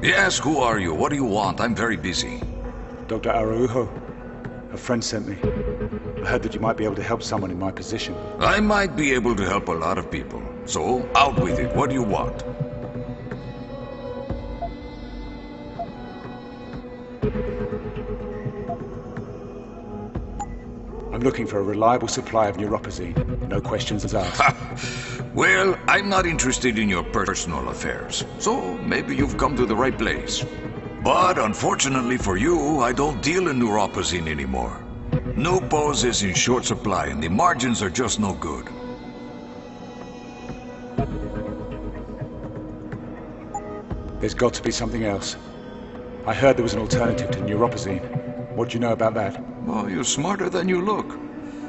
Yes, who are you? What do you want? I'm very busy. Dr. Araujo. A friend sent me. I heard that you might be able to help someone in my position. I might be able to help a lot of people. So, out with it. What do you want? I'm looking for a reliable supply of neuropozyne. No questions asked. Well, I'm not interested in your personal affairs. So, maybe you've come to the right place. But unfortunately for you, I don't deal in neuropozyne anymore. Nupos is in short supply and the margins are just no good. There's got to be something else. I heard there was an alternative to neuropozyne. What do you know about that? Well, you're smarter than you look.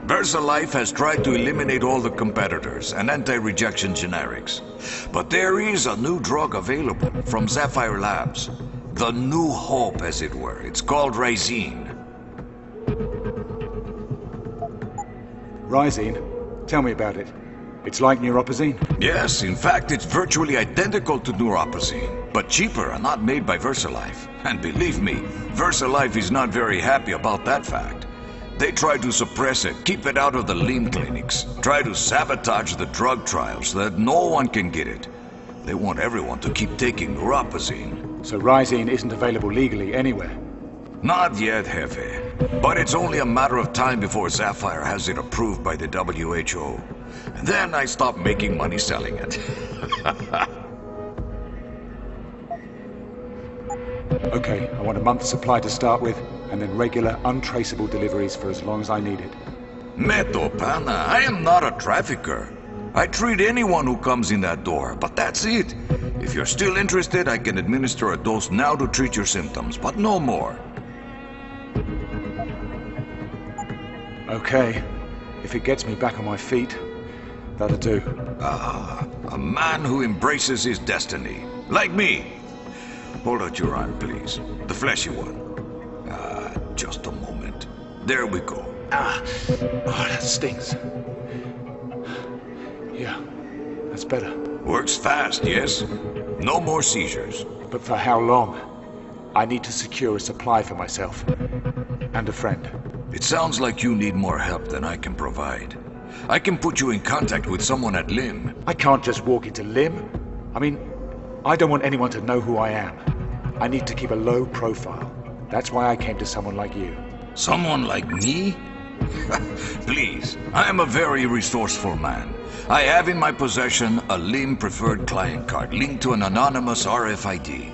VersaLife has tried to eliminate all the competitors and anti-rejection generics. But there is a new drug available from Sapphire Labs. The new hope, as it were. It's called Rysine. Rysine? Tell me about it. It's like neuropozyne? Yes, in fact, it's virtually identical to neuropozyne, but cheaper and not made by VersaLife. And believe me, VersaLife is not very happy about that fact. They try to suppress it, keep it out of the limb clinics, try to sabotage the drug trials so that no one can get it. They want everyone to keep taking neuropozyne. So Rysine isn't available legally anywhere? Not yet, Jefe. But it's only a matter of time before Sapphire has it approved by the WHO. And then I stop making money selling it. Okay, I want a month's supply to start with, and then regular, untraceable deliveries for as long as I need it. Meto, pana, I am not a trafficker. I treat anyone who comes in that door, but that's it. If you're still interested, I can administer a dose now to treat your symptoms, but no more. Okay. If it gets me back on my feet, that'll do. Ah, a man who embraces his destiny. Like me. Hold out your arm, please. The fleshy one. Just a moment. There we go. That stings. Yeah, that's better. Works fast, yes? No more seizures. But for how long? I need to secure a supply for myself. And a friend. It sounds like you need more help than I can provide. I can put you in contact with someone at LIM. I can't just walk into LIM. I mean, I don't want anyone to know who I am. I need to keep a low profile. That's why I came to someone like you. Someone like me? Please, I am a very resourceful man. I have in my possession a LIM preferred client card linked to an anonymous RFID.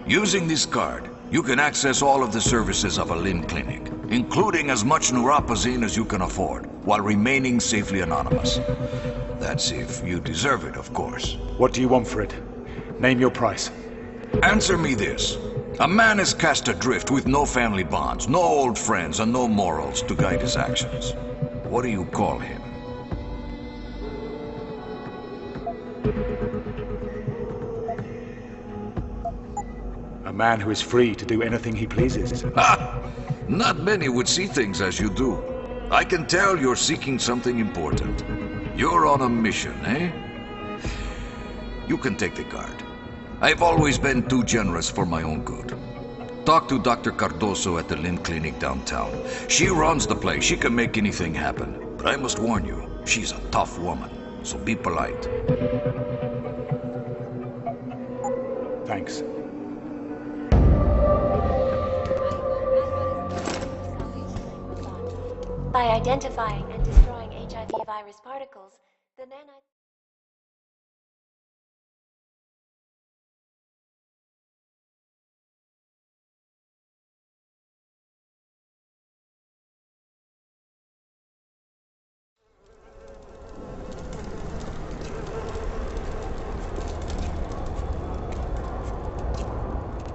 Using this card, you can access all of the services of a LIM clinic, including as much neuropozyne as you can afford, while remaining safely anonymous. That's if you deserve it, of course. What do you want for it? Name your price. Answer me this. A man is cast adrift with no family bonds, no old friends, and no morals to guide his actions. What do you call him? A man who is free to do anything he pleases. Ha! Not many would see things as you do. I can tell you're seeking something important. You're on a mission, eh? You can take the card. I've always been too generous for my own good. Talk to Dr. Cardoso at the LIM clinic downtown. She runs the place. She can make anything happen. But I must warn you, she's a tough woman, so be polite. Thanks. By identifying and destroying HIV virus particles, the nanite...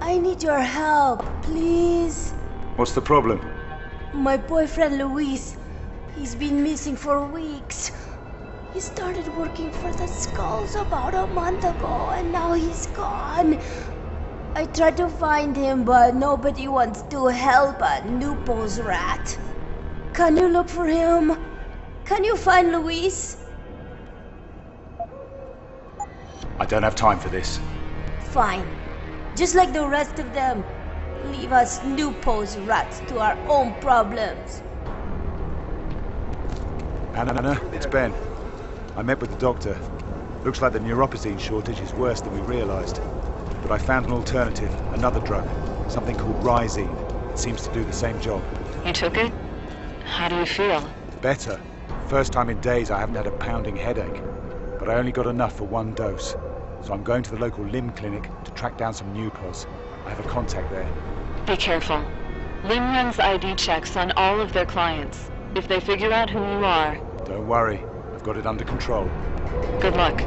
I need your help, please. What's the problem? My boyfriend Luis, he's been missing for weeks. He started working for the Skulls about a month ago, and now he's gone. I tried to find him, but nobody wants to help a Nupos rat. Can you look for him? Can you find Luis? I don't have time for this. Fine. just like the rest of them. Leave us new-pose rats to our own problems. Anna, it's Ben. I met with the doctor. Looks like the neuropazine shortage is worse than we realized. But I found an alternative, another drug, something called Rhizine. It seems to do the same job. You took it? How do you feel? Better. First time in days I haven't had a pounding headache. But I only got enough for one dose. So I'm going to the local limb clinic to track down some new pos. I have a contact there. Be careful. Lim runs ID checks on all of their clients. If they figure out who you are... Don't worry. I've got it under control. Good luck.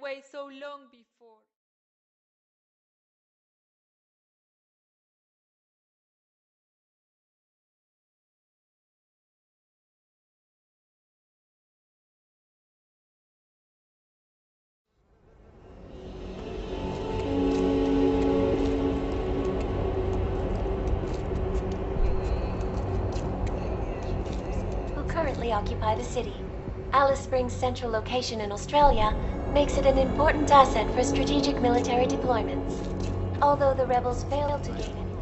Away so long before. Who currently occupy the city. Alice Springs' central location in Australia makes it an important asset for strategic military deployments, although the rebels failed to gain any.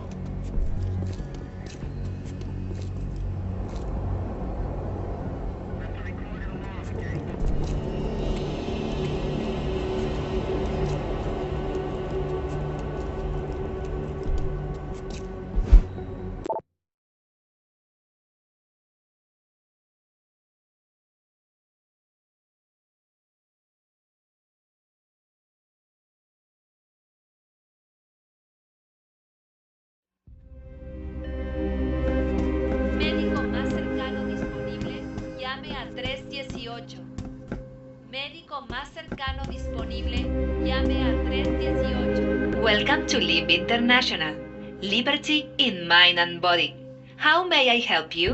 Médico más cercano disponible, llame a 318. Médico más cercano disponible, llame a 318. Welcome to LIB International. Liberty in mind and body. How may I help you?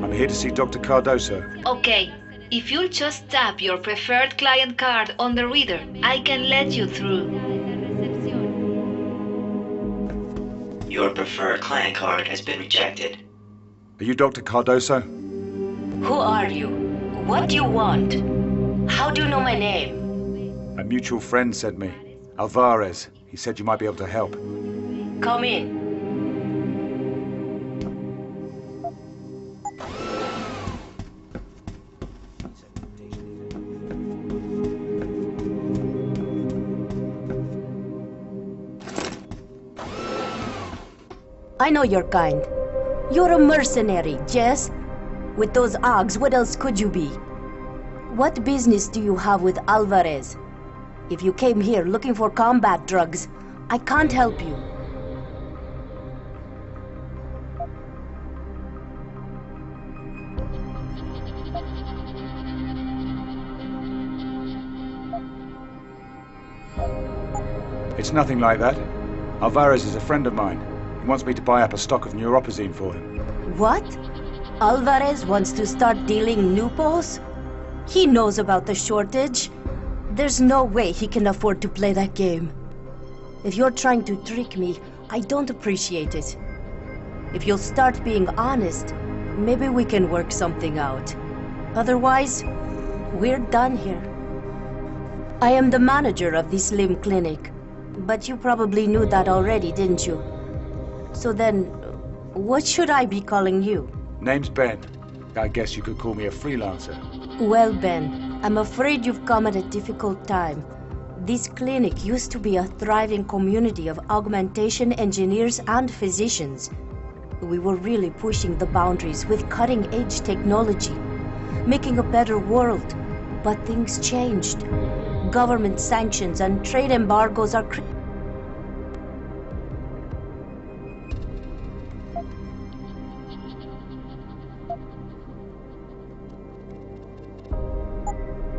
I'm here to see Dr. Cardoso. Okay, if you'll just tap your preferred client card on the reader, I can let you through. Your preferred client card has been rejected. Are you Dr. Cardoso? Who are you? What do you want? How do you know my name? A mutual friend sent me. Alvarez. He said you might be able to help. Come in. I know your kind. You're a mercenary, Jess. With those Augs, what else could you be? What business do you have with Alvarez? If you came here looking for combat drugs, I can't help you. It's nothing like that. Alvarez is a friend of mine. He wants me to buy up a stock of neuropazine for him. What? Alvarez wants to start dealing Nupos? He knows about the shortage. There's no way he can afford to play that game. If you're trying to trick me, I don't appreciate it. If you'll start being honest, maybe we can work something out. Otherwise, we're done here. I am the manager of this limb clinic, but you probably knew that already, didn't you? So then, what should I be calling you? Name's Ben. I guess you could call me a freelancer. Well, Ben, I'm afraid you've come at a difficult time. This clinic used to be a thriving community of augmentation engineers and physicians. We were really pushing the boundaries with cutting-edge technology, making a better world. But things changed. Government sanctions and trade embargoes are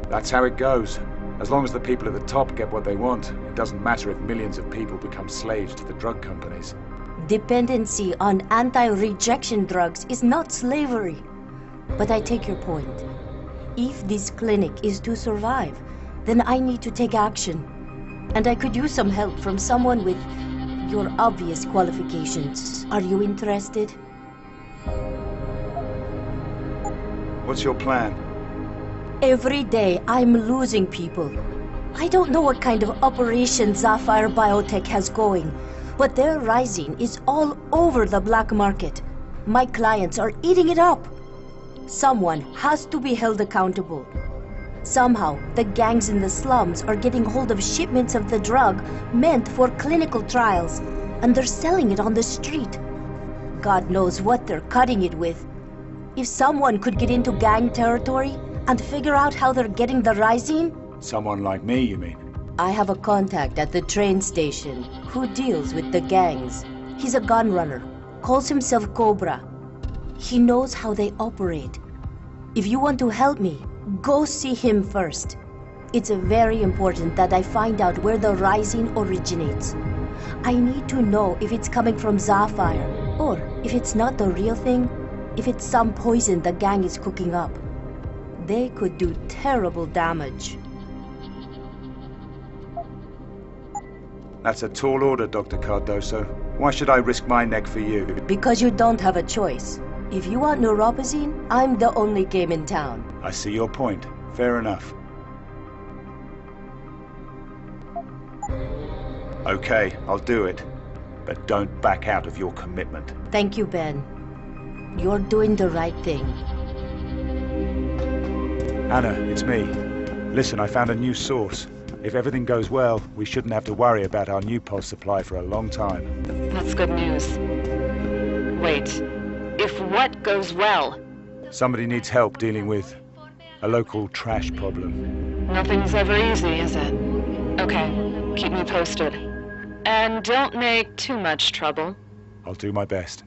That's how it goes. As long as the people at the top get what they want, it doesn't matter if millions of people become slaves to the drug companies. Dependency on anti-rejection drugs is not slavery. But I take your point. If this clinic is to survive, then I need to take action. And I could use some help from someone with your obvious qualifications. Are you interested? What's your plan? Every day, I'm losing people. I don't know what kind of operation Sapphire Biotech has going, but their Rising is all over the black market. My clients are eating it up. Someone has to be held accountable. Somehow, the gangs in the slums are getting hold of shipments of the drug meant for clinical trials, and they're selling it on the street. God knows what they're cutting it with. If someone could get into gang territory and figure out how they're getting the Rising... Someone like me, you mean? I have a contact at the train station who deals with the gangs. He's a gun runner, calls himself Cobra. He knows how they operate. If you want to help me, go see him first. It's very important that I find out where the Rising originates. I need to know if it's coming from Sapphire, or if it's not the real thing, if it's some poison the gang is cooking up. They could do terrible damage. That's a tall order, Dr. Cardoso. Why should I risk my neck for you? Because you don't have a choice. If you want neuropozyne, I'm the only game in town. I see your point. Fair enough. Okay, I'll do it. But don't back out of your commitment. Thank you, Ben. You're doing the right thing. Anna, it's me. Listen, I found a new source. If everything goes well, we shouldn't have to worry about our new pulse supply for a long time. That's good news. Wait. If what goes well? Somebody needs help dealing with a local trash problem. Nothing's ever easy, is it? Okay, keep me posted. And don't make too much trouble. I'll do my best.